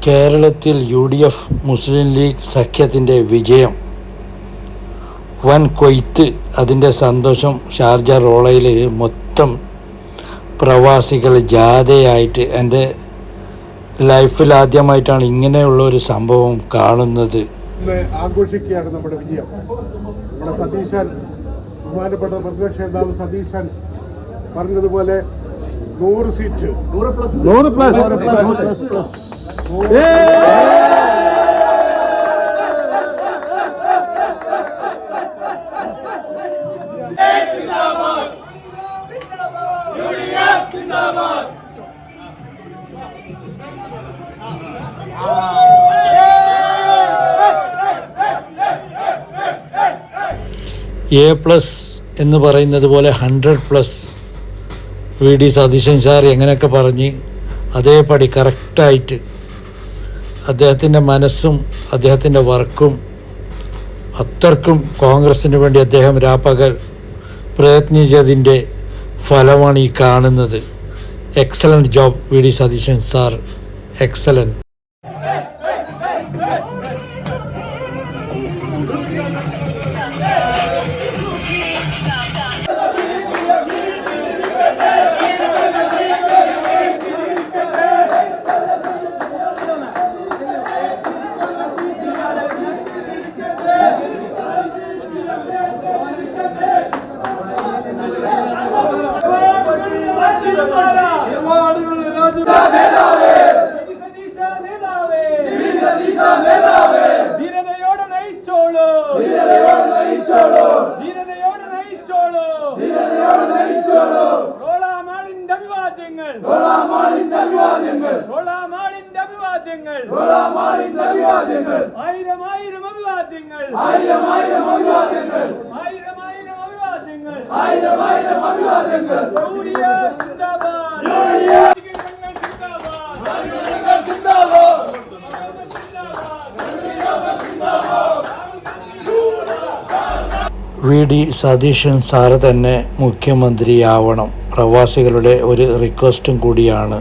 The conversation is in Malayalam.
കേരളത്തിൽ UDF മുസ്ലിം ലീഗ് സഖ്യത്തിൻ്റെ വിജയം, വൻ കൊയ്ത്ത്, അതിൻ്റെ സന്തോഷം. ഷാർജ റോളയിൽ മൊത്തം പ്രവാസികൾ ജാഥയായിട്ട്, എൻ്റെ ലൈഫിൽ ആദ്യമായിട്ടാണ് ഇങ്ങനെയുള്ള ഒരു സംഭവം കാണുന്നത്. ആഘോഷിക്കുകയാണ് നമ്മുടെ വിജയം. നമ്മുടെ സതീശൻ, ബഹുമാനപ്പെട്ട പ്രതിപക്ഷ നേതാവ് സതീശൻ പറഞ്ഞതുപോലെ 100 സീറ്റ്, 100 പ്ലസ്. A+ എന്ന് പറയുന്നത് പോലെ 100+. VD സതീശൻ സാർ എങ്ങനെയൊക്കെ പറഞ്ഞ് അതേപടി കറക്റ്റായിട്ട് അദ്ദേഹത്തിൻ്റെ മനസ്സും അദ്ദേഹത്തിൻ്റെ വർക്കും, അത്രക്കും കോൺഗ്രസിന് വേണ്ടി അദ്ദേഹം രാപ്പകൽ പ്രയത്നിച്ചതിൻ്റെ ഫലമാണ് ഈ കാണുന്നത്. Excellent job VD Satheesan sir, excellent. VD Satheesan sir തന്നെ മുഖ്യമന്ത്രിയാവണം. പ്രവാസികളുടെ ഒരു റിക്വസ്റ്റും കൂടിയാണ്.